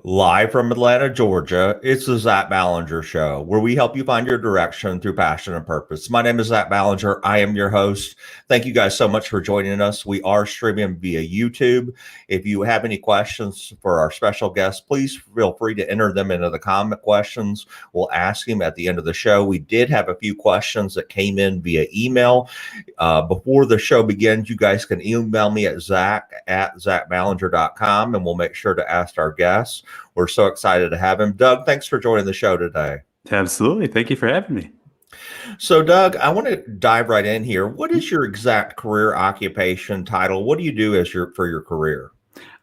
Live from Atlanta, Georgia, it's the Zach Ballinger Show, where we help you find your direction through passion and purpose. My name is Zach Ballinger. I am your host. Thank you guys so much for joining us. We are streaming via YouTube. If you have any questions for our special guest, please feel free to enter them into the comment questions. We'll ask him at the end of the show. We did have a few questions that came in via email. Before the show begins, you guys can email me at zach@zachballinger.com, and we'll make sure to ask our guests. We're so excited to have him. Doug, thanks for joining the show today. Absolutely. Thank you for having me. So, Doug, I want to dive right in here. What is your exact career occupation title? What do you do for your career?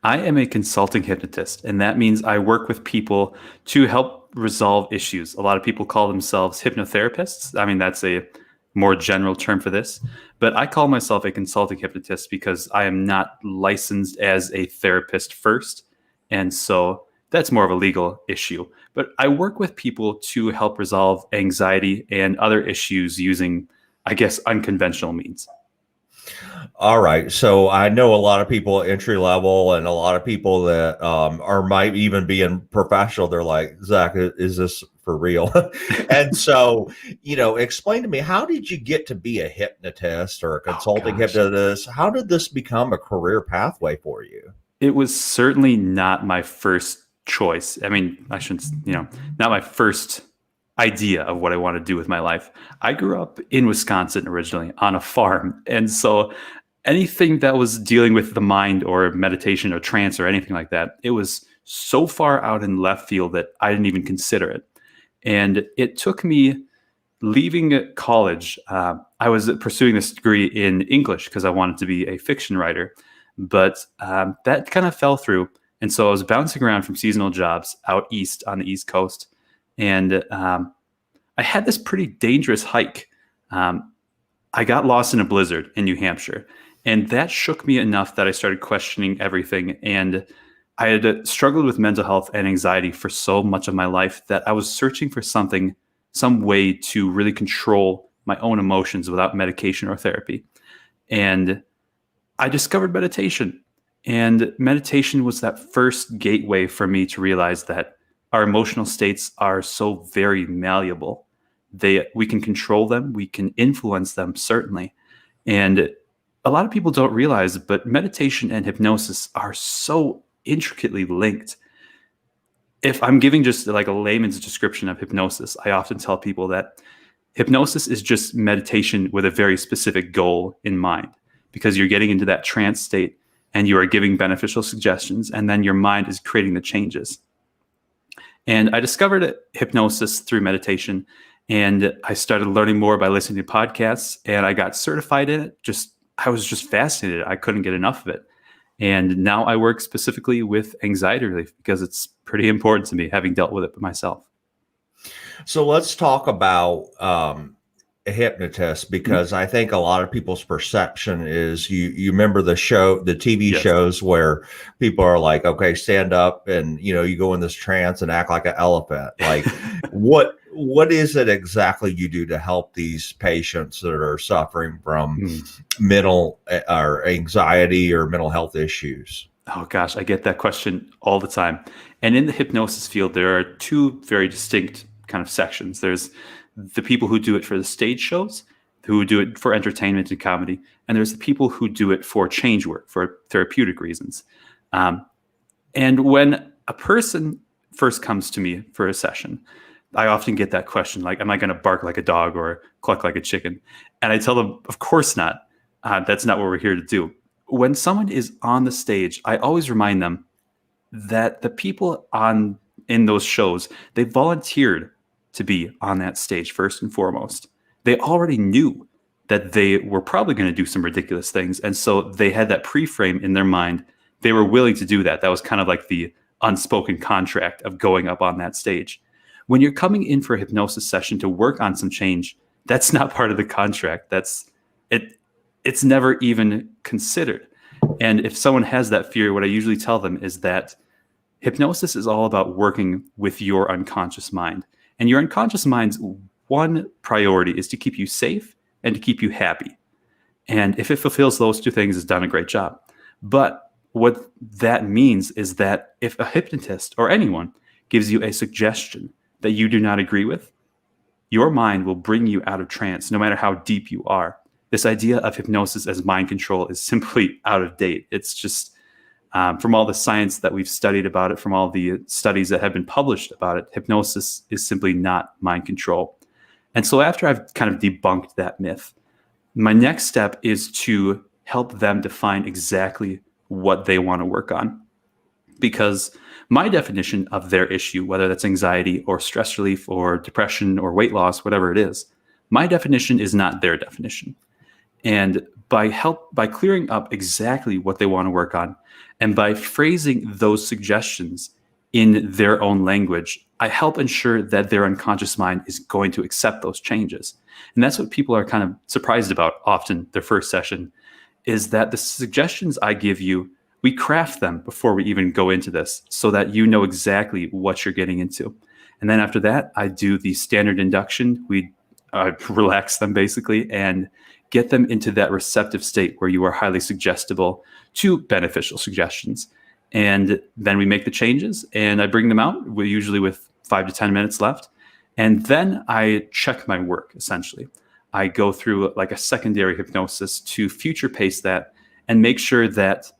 I am a consulting hypnotist, and that means I work with people to help resolve issues. A lot of people call themselves hypnotherapists. I mean, that's a more general term for this, but I call myself a consulting hypnotist because I am not licensed as a therapist first. And so that's more of a legal issue. But I work with people to help resolve anxiety and other issues using, I guess, unconventional means. All right. So I know a lot of people entry level and a lot of people that might even be in professional. They're like, Zach, is this for real? And so, explain to me, how did you get to be a hypnotist or a consulting hypnotist? How did this become a career pathway for you? It was certainly not my first choice. I mean, I shouldn't, not my first idea of what I want to do with my life. I grew up in Wisconsin originally on a farm. And so anything that was dealing with the mind or meditation or trance or anything like that, it was so far out in left field that I didn't even consider it. And it took me leaving college. I was pursuing this degree in English because I wanted to be a fiction writer, but that kind of fell through. And so I was bouncing around from seasonal jobs out east on the East Coast. And I had this pretty dangerous hike. I got lost in a blizzard in New Hampshire. And that shook me enough that I started questioning everything. And I had struggled with mental health and anxiety for so much of my life that I was searching for some way to really control my own emotions without medication or therapy. And I discovered meditation. And meditation was that first gateway for me to realize that our emotional states are so very malleable. We can control them. We can influence them, certainly. And a lot of people don't realize, but meditation and hypnosis are so intricately linked. If I'm giving just like a layman's description of hypnosis, I often tell people that hypnosis is just meditation with a very specific goal in mind, because you're getting into that trance state and you are giving beneficial suggestions, and then your mind is creating the changes. And I discovered hypnosis through meditation, and I started learning more by listening to podcasts, and I got certified in it. I was just fascinated. I couldn't get enough of it. And now I work specifically with anxiety relief because it's pretty important to me, having dealt with it myself. So let's talk about a hypnotist, because I think a lot of people's perception is you remember the TV Yes. shows where people are like, okay, stand up and you go in this trance and act like an elephant. Like what is it exactly you do to help these patients that are suffering from mental or anxiety or mental health issues? Oh gosh, I get that question all the time. And in the hypnosis field, there are two very distinct kind of sections. There's the people who do it for the stage shows, who do it for entertainment and comedy, and there's the people who do it for change work, for therapeutic reasons. And when a person first comes to me for a session, I often get that question, like, am I going to bark like a dog or cluck like a chicken? And I tell them, of course not. That's not what we're here to do. When someone is on the stage, I always remind them that the people in those shows, they volunteered to be on that stage first and foremost. They already knew that they were probably going to do some ridiculous things. And so they had that pre-frame in their mind. They were willing to do that. That was kind of like the unspoken contract of going up on that stage. When you're coming in for a hypnosis session to work on some change, that's not part of the contract. It's never even considered. And if someone has that fear, what I usually tell them is that hypnosis is all about working with your unconscious mind. And your unconscious mind's one priority is to keep you safe and to keep you happy. And if it fulfills those two things, it's done a great job. But what that means is that if a hypnotist or anyone gives you a suggestion that you do not agree with, your mind will bring you out of trance no matter how deep you are. This idea of hypnosis as mind control is simply out of date. It's just from all the science that we've studied about it, from all the studies that have been published about it, hypnosis is simply not mind control. And so after I've kind of debunked that myth, my next step is to help them define exactly what they want to work on. Because my definition of their issue, whether that's anxiety or stress relief or depression or weight loss, whatever it is, my definition is not their definition. And by clearing up exactly what they want to work on, and by phrasing those suggestions in their own language, I help ensure that their unconscious mind is going to accept those changes. And that's what people are kind of surprised about often their first session, is that the suggestions I give you, we craft them before we even go into this so that you know exactly what you're getting into. And then after that, I do the standard induction. We relax them basically and get them into that receptive state where you are highly suggestible to beneficial suggestions. And then we make the changes and I bring them out, usually with 5 to 10 minutes left. And then I check my work, essentially. I go through like a secondary hypnosis to future pace that and make sure that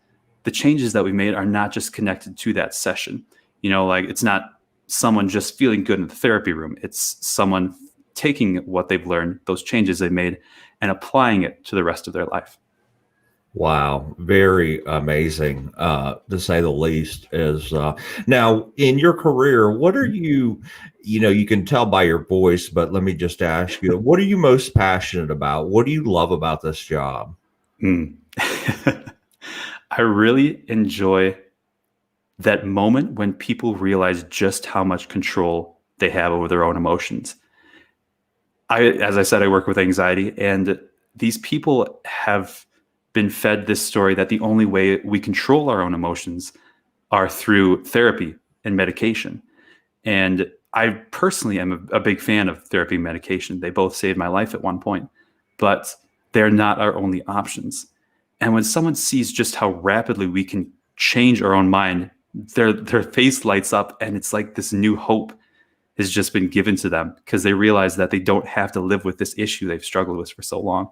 the changes that we made are not just connected to that session. You know, like it's not someone just feeling good in the therapy room. It's someone taking what they've learned, those changes they made, and applying it to the rest of their life. Wow, very amazing, to say the least. Is now in your career, what are you? You know, you can tell by your voice, but let me just ask you: what are you most passionate about? What do you love about this job? I really enjoy that moment when people realize just how much control they have over their own emotions. As I said, I work with anxiety, and these people have been fed this story that the only way we control our own emotions are through therapy and medication. And I personally am a big fan of therapy and medication. They both saved my life at one point, but they're not our only options. And when someone sees just how rapidly we can change our own mind, their face lights up, and it's like this new hope has just been given to them because they realize that they don't have to live with this issue they've struggled with for so long.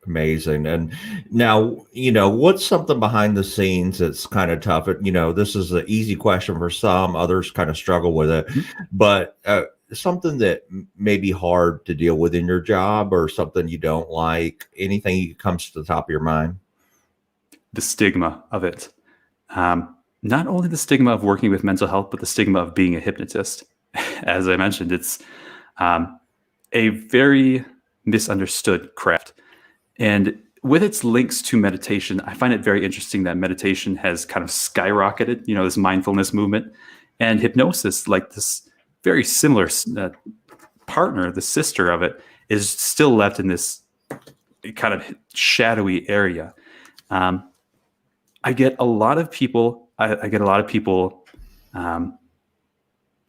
Amazing. And now, you know, what's something behind the scenes that's kind of tough? You know, this is an easy question for some, others kind of struggle with it, but something that may be hard to deal with in your job or something you don't like, anything that comes to the top of your mind? The stigma of it. Not only the stigma of working with mental health, but the stigma of being a hypnotist. As I mentioned, it's a very misunderstood craft. And with its links to meditation, I find it very interesting that meditation has kind of skyrocketed, you know, this mindfulness movement, and hypnosis, like this very similar partner, the sister of it, is still left in this kind of shadowy area. I get a lot of people. I get a lot of people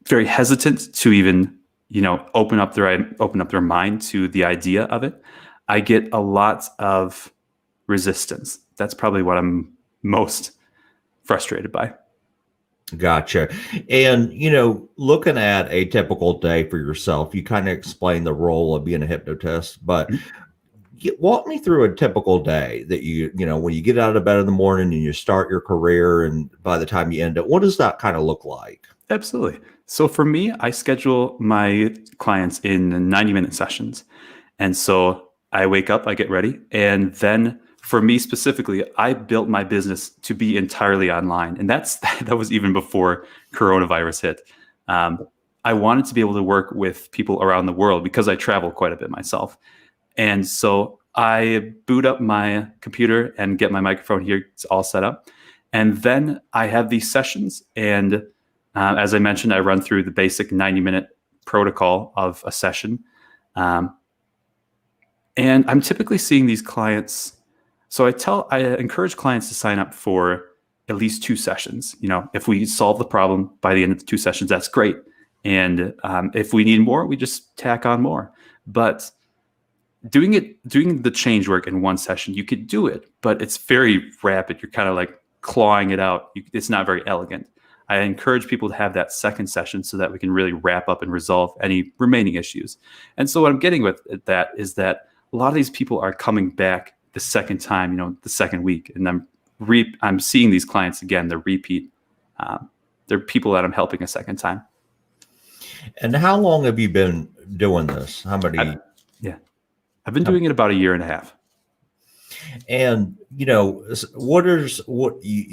very hesitant to even, you know, open up their mind to the idea of it. I get a lot of resistance. That's probably what I'm most frustrated by. Gotcha. And, you know, looking at a typical day for yourself, you kind of explain the role of being a hypnotist, but walk me through a typical day that you know, when you get out of bed in the morning and you start your career and by the time you end it, what does that kind of look like? Absolutely. So for me, I schedule my clients in 90-minute sessions. And so I wake up, I get ready. And then for me specifically, I built my business to be entirely online. And that was even before coronavirus hit. I wanted to be able to work with people around the world because I travel quite a bit myself. And so I boot up my computer and get my microphone here. It's all set up. And then I have these sessions. And as I mentioned, I run through the basic 90-minute protocol of a session. And I'm typically seeing these clients. So I encourage clients to sign up for at least 2 sessions. You know, if we solve the problem by the end of the 2 sessions, that's great. And if we need more, we just tack on more. But doing the change work in 1 session, you could do it, but it's very rapid. You're kind of like clawing it out. It's not very elegant. I encourage people to have that second session so that we can really wrap up and resolve any remaining issues. And so what I'm getting with that is that a lot of these people are coming back the second time, the second week, and I'm seeing these clients again. They're repeat. They're people that I'm helping a second time. And how long have you been doing this? How many? I've been doing it about 1.5 years. And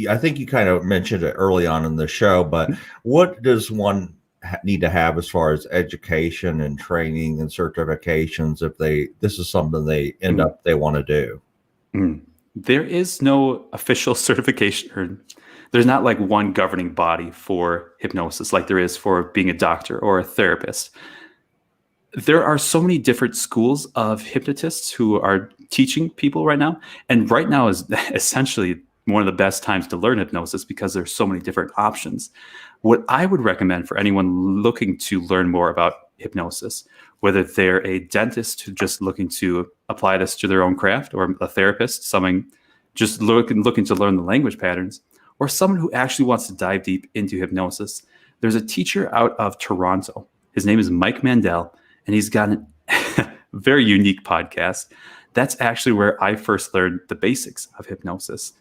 I think you kind of mentioned it early on in the show, but what does one need to have as far as education and training and certifications if this is something they want to do? There is no official certification, or there's not like one governing body for hypnosis like there is for being a doctor or a therapist. There are so many different schools of hypnotists who are teaching people right now. And right now is essentially one of the best times to learn hypnosis because there's so many different options. What I would recommend for anyone looking to learn more about hypnosis, whether they're a dentist who's just looking to apply this to their own craft, or a therapist, someone just looking to learn the language patterns, or someone who actually wants to dive deep into hypnosis, there's a teacher out of Toronto. His name is Mike Mandel. And he's got a very unique podcast. That's actually where I first learned the basics of hypnosis.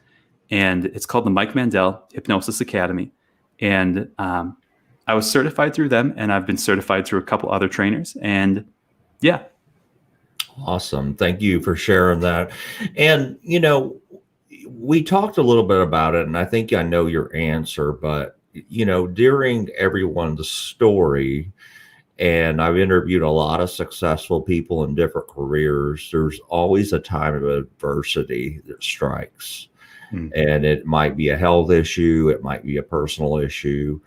And it's called the Mike Mandel Hypnosis Academy. And I was certified through them, and I've been certified through a couple other trainers. And yeah. Awesome. Thank you for sharing that. And, we talked a little bit about it, and I think I know your answer, but, during everyone's story, and I've interviewed a lot of successful people in different careers, there's always a time of adversity that strikes. And it might be a health issue, it might be a personal issue.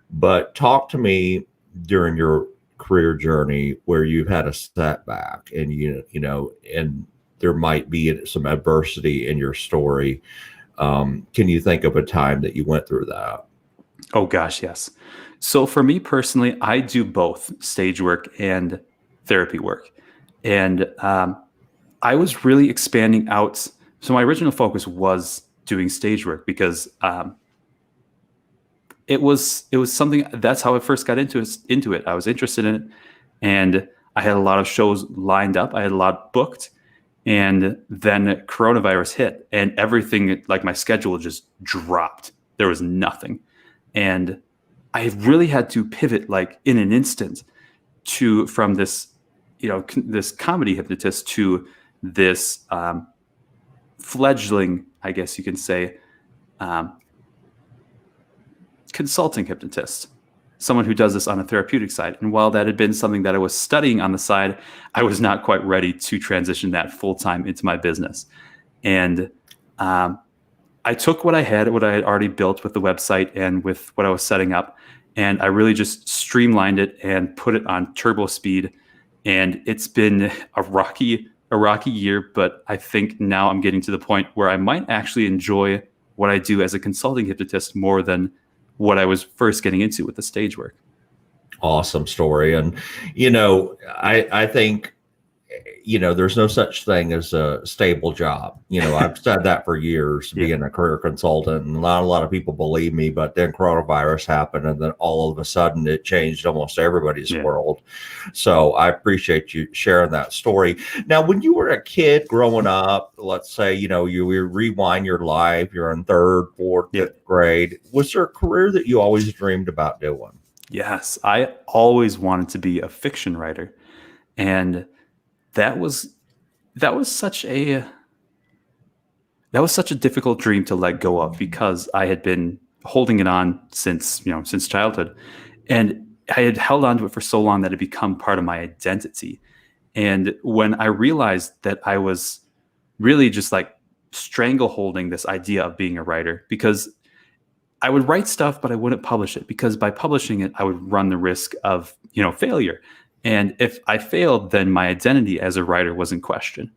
But talk to me during your career journey where you've had a setback, and and there might be some adversity in your story. Can you think of a time that you went through that? Oh gosh, yes. So for me personally, I do both stage work and therapy work. And I was really expanding out. So my original focus was doing stage work because it was something, that's how I first got into it. I was interested in it, and I had a lot of shows lined up. I had a lot booked, and then coronavirus hit, and everything, like my schedule just dropped. There was nothing. And I really had to pivot like in an instant from this, this comedy hypnotist to this fledgling, I guess you can say, consulting hypnotist, someone who does this on a therapeutic side. And while that had been something that I was studying on the side, I was not quite ready to transition that full-time into my business. And I took what I had already built with the website and with what I was setting up, and I really just streamlined it and put it on turbo speed. And it's been a rocky year, but I think now I'm getting to the point where I might actually enjoy what I do as a consulting hypnotist more than what I was first getting into with the stage work. Awesome story. And, I think, there's no such thing as a stable job. I've said that for years, being a career consultant, and not a lot of people believe me, but then coronavirus happened, and then all of a sudden it changed almost everybody's world. So I appreciate you sharing that story. Now, when you were a kid growing up, let's say, you rewind your life, you're in 3rd, 4th, 5th grade. Was there a career that you always dreamed about doing? Yes, I always wanted to be a fiction writer. And that was such a difficult dream to let go of, because I had been holding it on since childhood, and I had held on to it for so long that it had become part of my identity. And when I realized that I was really just like strangle holding this idea of being a writer, because I would write stuff, but I wouldn't publish it, because by publishing it, I would run the risk of, failure. And if I failed, then my identity as a writer was in question.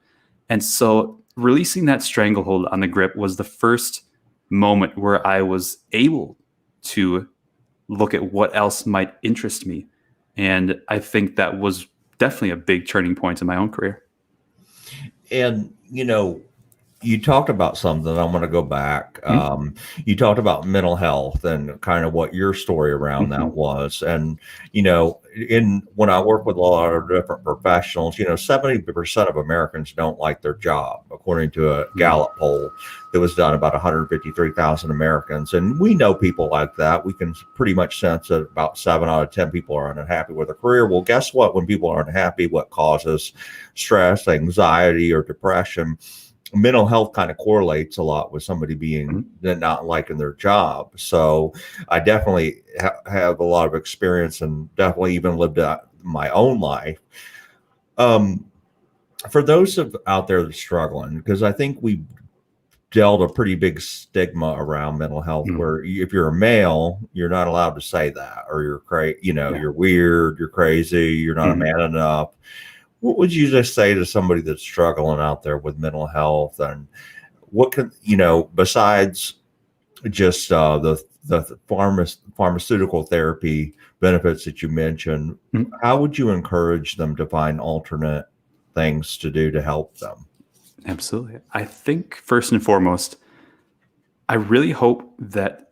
And so releasing that stranglehold on the grip was the first moment where I was able to look at what else might interest me. And I think that was definitely a big turning point in my own career. And, you talked about something. I want to go back. You talked about mental health and kind of what your story around that was. And, in when I work with a lot of different professionals, 70% of Americans don't like their job, according to a Gallup poll that was done about 153,000 Americans. And we know people like that. We can pretty much sense that about 7 out of 10 people are unhappy with their career. Well, guess what? When people are unhappy, what causes stress, anxiety, or depression? Mental health kind of correlates a lot with somebody being not liking their job. So I definitely have a lot of experience and definitely even lived out my own life. For those out there that are struggling, because I think we dealt a pretty big stigma around mental health, where if you're a male, you're not allowed to say that, or you're crazy, you're weird, you're crazy, you're not a man enough. What would you just say to somebody that's struggling out there with mental health, and what can, besides just the pharmaceutical therapy benefits that you mentioned, how would you encourage them to find alternate things to do to help them? Absolutely. I think first and foremost, I really hope that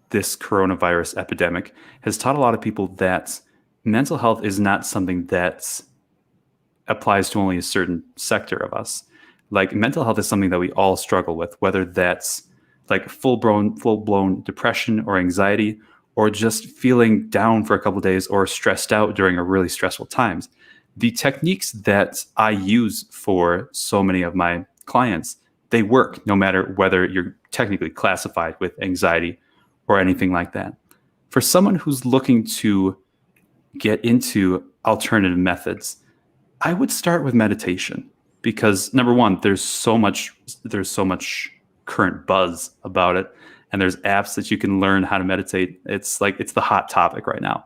this coronavirus epidemic has taught a lot of people that mental health is not something that applies to only a certain sector of us. Like, mental health is something that we all struggle with, whether that's like full-blown depression or anxiety, or just feeling down for a couple of days or stressed out during a really stressful times. The techniques that I use for so many of my clients, they work no matter whether you're technically classified with anxiety or anything like that. For someone who's looking to get into alternative methods, I would start with meditation, because number one, there's so much current buzz about it, and there's apps that you can learn how to meditate. It's the hot topic right now.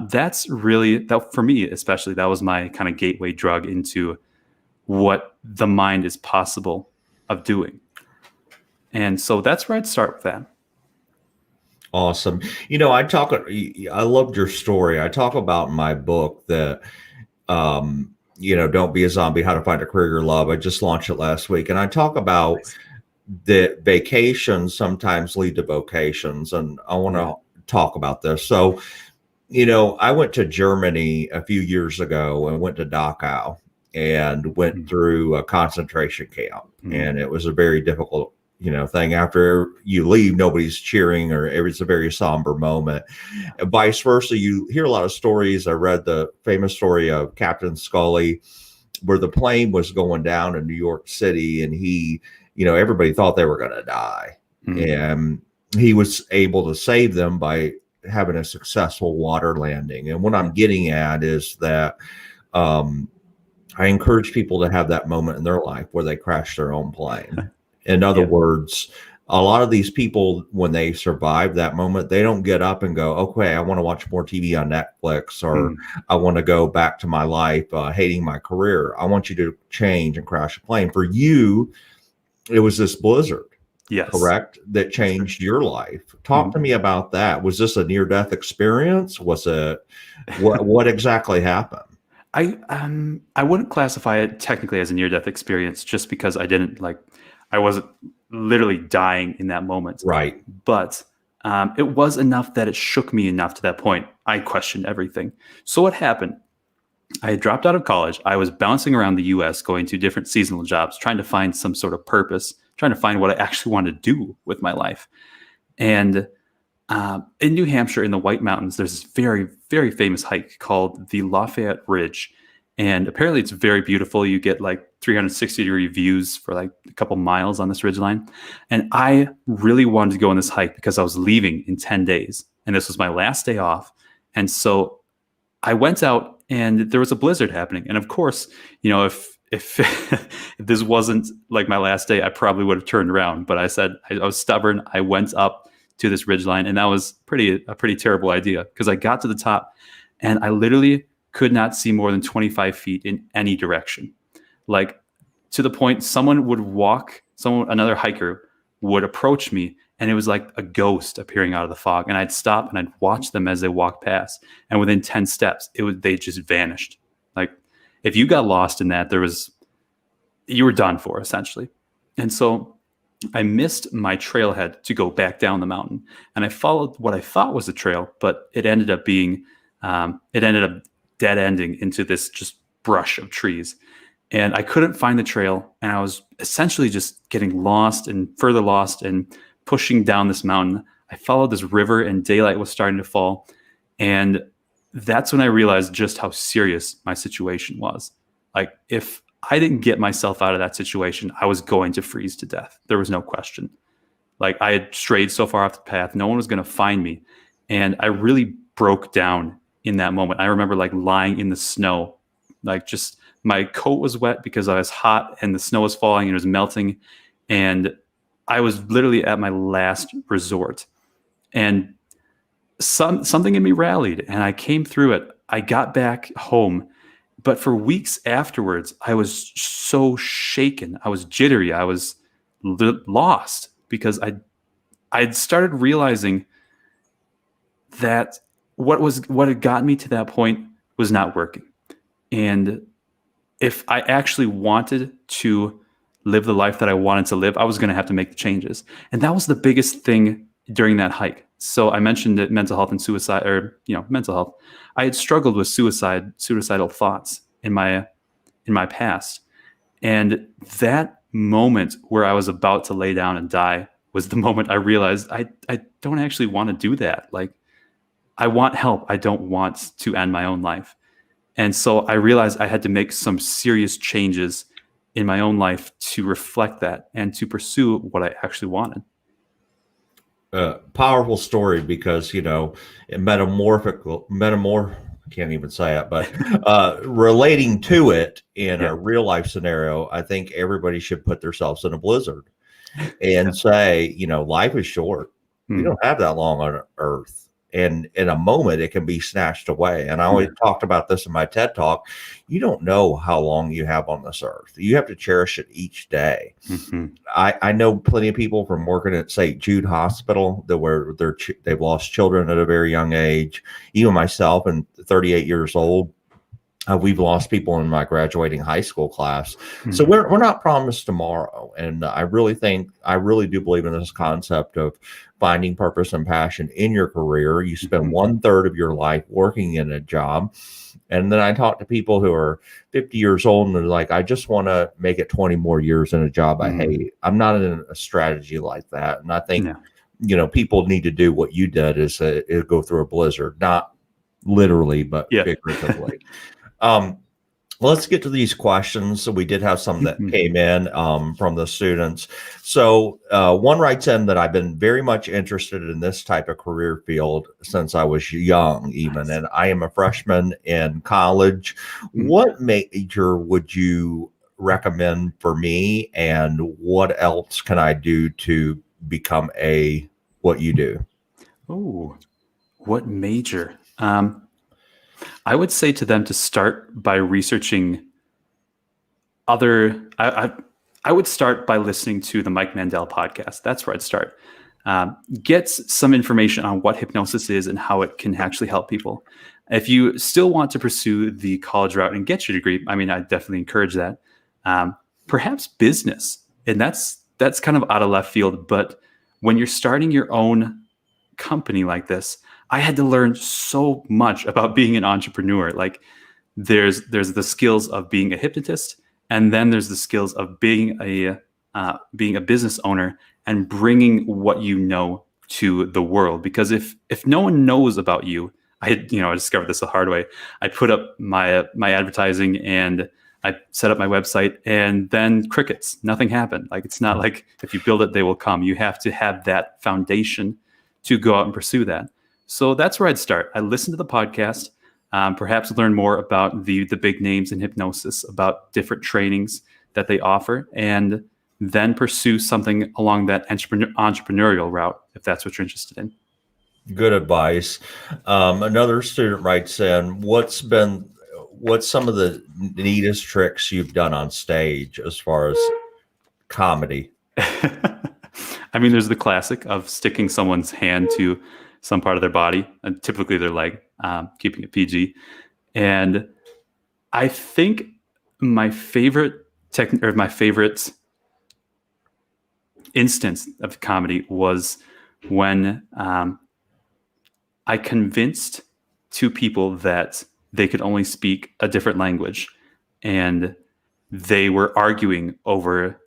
That's really, that for me especially, that was my kind of gateway drug into what the mind is possible of doing. And so that's where I'd start with that. Awesome. I loved your story. I talk about in my book that, Don't Be a Zombie, How to Find a Career You Love. I just launched it last week. And I talk about that vacations sometimes lead to vocations. And I want to talk about this. So, I went to Germany a few years ago and went to Dachau and went through a concentration camp. And it was a very difficult, thing. After you leave, nobody's cheering, or it's a very somber moment. And vice versa, you hear a lot of stories. I read the famous story of Captain Scully, where the plane was going down in New York City, and he, everybody thought they were going to die. And he was able to save them by having a successful water landing. And what I'm getting at is that I encourage people to have that moment in their life where they crash their own plane. In other words, a lot of these people, when they survive that moment, they don't get up and go, okay, I want to watch more TV on Netflix, or I want to go back to my life, hating my career. I want you to change and crash a plane. For you, it was this blizzard. Yes. Correct? That changed your life. Talk to me about that. Was this a near-death experience? Was it, what exactly happened? I wouldn't classify it technically as a near-death experience, just because I wasn't literally dying in that moment. Right. But it was enough that it shook me enough to that point. I questioned everything. So what happened? I had dropped out of college. I was bouncing around the US, going to different seasonal jobs, trying to find some sort of purpose, trying to find what I actually wanted to do with my life. And in New Hampshire, in the White Mountains, there's this very, very famous hike called the Lafayette Ridge. And apparently it's very beautiful. You get like 360-degree views for like a couple miles on this ridgeline. And I really wanted to go on this hike because I was leaving in 10 days. And this was my last day off. And so I went out, and there was a blizzard happening. And of course, if if this wasn't like my last day, I probably would have turned around. But I said, I was stubborn. I went up to this ridgeline, and that was a pretty terrible idea, because I got to the top and I literally could not see more than 25 feet in any direction. Like, to the point another hiker would approach me, and it was like a ghost appearing out of the fog. And I'd stop and I'd watch them as they walked past. And within 10 steps, they just vanished. Like, if you got lost in that, you were done for, essentially. And so I missed my trailhead to go back down the mountain, and I followed what I thought was a trail, but it ended up dead ending into this just brush of trees. And I couldn't find the trail, and I was essentially just getting lost and further lost and pushing down this mountain. I followed this river, and daylight was starting to fall. And that's when I realized just how serious my situation was. Like, if I didn't get myself out of that situation, I was going to freeze to death. There was no question. Like, I had strayed so far off the path, no one was going to find me. And I really broke down in that moment. I remember like lying in the snow, like just my coat was wet because I was hot and the snow was falling and it was melting. And I was literally at my last resort. And something in me rallied and I came through it. I got back home. But for weeks afterwards, I was so shaken. I was jittery. I was lost because I'd started realizing that what had gotten me to that point was not working. And if I actually wanted to live the life that I wanted to live, I was going to have to make the changes. And that was the biggest thing during that hike. So I mentioned that mental health and suicide, or mental health. I had struggled with suicidal thoughts in my past. And that moment where I was about to lay down and die was the moment I realized I don't actually want to do that. Like, I want help. I don't want to end my own life. And so I realized I had to make some serious changes in my own life to reflect that and to pursue what I actually wanted. Powerful story because, I can't even say it, but relating to it in a real life scenario, I think everybody should put themselves in a blizzard and say, life is short. You don't have that long on earth. And in a moment, it can be snatched away. And I always talked about this in my TED Talk. You don't know how long you have on this earth. You have to cherish it each day. Mm-hmm. I know plenty of people from working at St. Jude Hospital where they've lost children at a very young age. Even myself, and 38 years old, we've lost people in my graduating high school class. Mm-hmm. So we're not promised tomorrow. And I really do believe in this concept of finding purpose and passion in your career. You spend 1/3 of your life working in a job. And then I talk to people who are 50 years old and they're like, I just want to make it 20 more years in a job I hate. I'm not in a strategy like that. And I think, people need to do what you did is go through a blizzard, not literally, but figuratively. Let's get to these questions. So we did have some that came in from the students. So one writes in that I've been very much interested in this type of career field since I was young, even, and I am a freshman in college. What major would you recommend for me, and what else can I do to become what you do? Oh, what major? I would say to them to start by researching I would start by listening to the Mike Mandel podcast. That's where I'd start. Get some information on what hypnosis is and how it can actually help people. If you still want to pursue the college route and get your degree, I definitely encourage that. Perhaps business, and that's kind of out of left field. But when you're starting your own company like this, I had to learn so much about being an entrepreneur. Like, there's the skills of being a hypnotist, and then there's the skills of being a business owner and bringing what you know to the world. Because if no one knows about you, I discovered this the hard way. I put up my advertising and I set up my website, and then crickets. Nothing happened. Like, it's not like if you build it, they will come. You have to have that foundation to go out and pursue that. So that's where I'd start. I listen to the podcast, perhaps learn more about the big names in hypnosis, about different trainings that they offer, and then pursue something along that entrepreneurial route, if that's what you're interested in. Good advice. Another student writes in, what's some of the neatest tricks you've done on stage as far as comedy? There's the classic of sticking someone's hand to some part of their body, and typically their leg, keeping it PG. And I think my favorite instance of comedy was when I convinced two people that they could only speak a different language, and they were arguing over,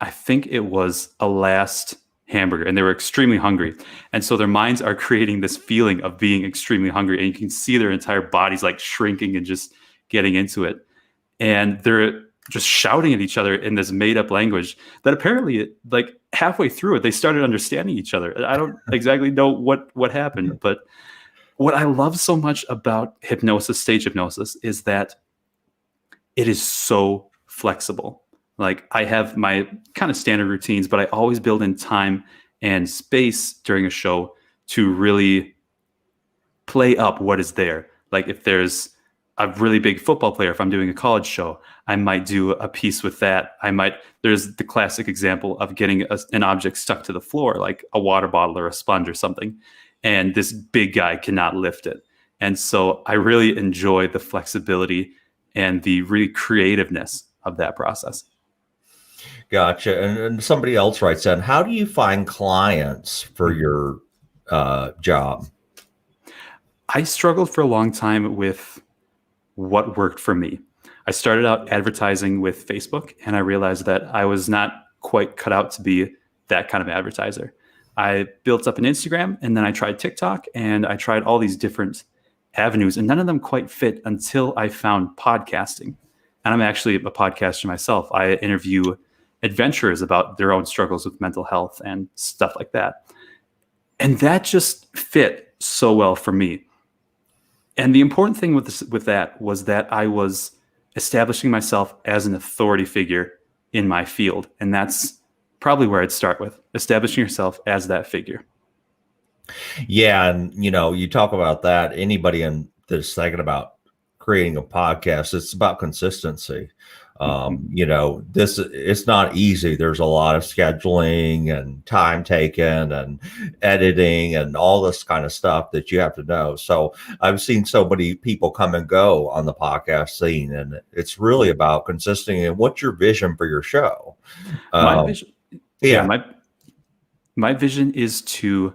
I think it was a last hamburger, and they were extremely hungry. And so their minds are creating this feeling of being extremely hungry, and you can see their entire bodies like shrinking and just getting into it. And they're just shouting at each other in this made up language that apparently, like halfway through it, they started understanding each other. I don't exactly know what happened, but what I love so much about hypnosis, stage hypnosis, is that it is so flexible. Like, I have my kind of standard routines, but I always build in time and space during a show to really play up what is there. Like, if there's a really big football player, if I'm doing a college show, I might do a piece with that. There's the classic example of getting an object stuck to the floor, like a water bottle or a sponge or something, and this big guy cannot lift it. And so I really enjoy the flexibility and the really creativeness of that process. Gotcha. And somebody else writes in, how do you find clients for your job? I struggled for a long time with what worked for me. I started out advertising with Facebook, and I realized that I was not quite cut out to be that kind of advertiser. I built up an Instagram, and then I tried TikTok, and I tried all these different avenues, and none of them quite fit until I found podcasting. And I'm actually a podcaster myself. I interview adventurers about their own struggles with mental health and stuff like that. And that just fit so well for me. And the important thing with that was that I was establishing myself as an authority figure in my field. And that's probably where I'd start with, establishing yourself as that figure. Yeah. And, you talk about that. Anybody that's thinking about creating a podcast, it's about consistency. It's not easy. There's a lot of scheduling and time taken and editing and all this kind of stuff that you have to know. So I've seen so many people come and go on the podcast scene, and it's really about consistency. And what's your vision for your show? My vision, my vision is to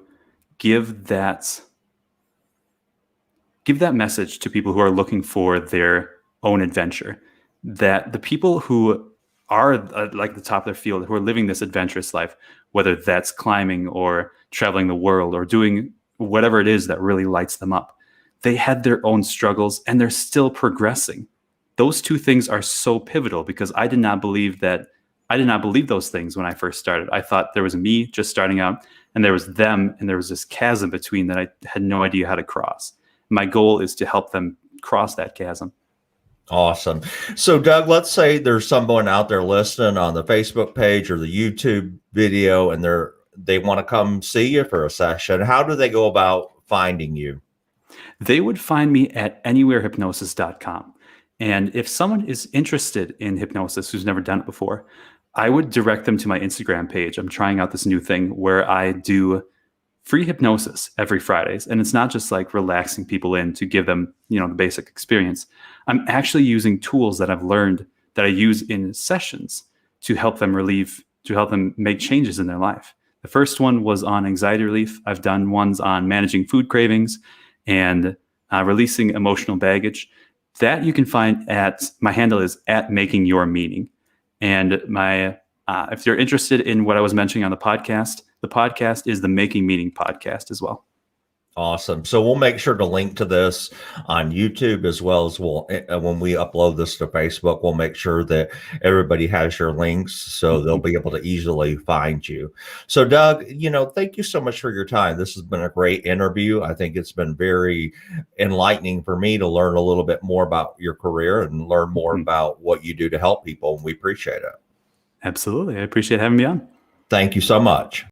give that message to people who are looking for their own adventure. That the people who are like the top of their field, who are living this adventurous life, whether that's climbing or traveling the world or doing whatever it is that really lights them up, they had their own struggles and they're still progressing. Those two things are so pivotal, because I did not believe those things when I first started. I thought there was me just starting out, and there was them, and there was this chasm between that I had no idea how to cross. My goal is to help them cross that chasm. Awesome. So, Doug, let's say there's someone out there listening on the Facebook page or the YouTube video, and they want to come see you for a session. How do they go about finding you? They would find me at anywherehypnosis.com. And if someone is interested in hypnosis who's never done it before, I would direct them to my Instagram page. I'm trying out this new thing where I do free hypnosis every Fridays. And it's not just like relaxing people in to give them, the basic experience. I'm actually using tools that I've learned that I use in sessions to help them make changes in their life. The first one was on anxiety relief. I've done ones on managing food cravings and releasing emotional baggage. That you can find my handle is @makingyourmeaning. And if you're interested in what I was mentioning on the podcast is the Making Meaning podcast as well. Awesome. So we'll make sure to link to this on YouTube, as well as when we upload this to Facebook, we'll make sure that everybody has your links so they'll be able to easily find you. So, Doug, thank you so much for your time. This has been a great interview. I think it's been very enlightening for me to learn a little bit more about your career and learn more about what you do to help people. We appreciate it. Absolutely. I appreciate having me on. Thank you so much.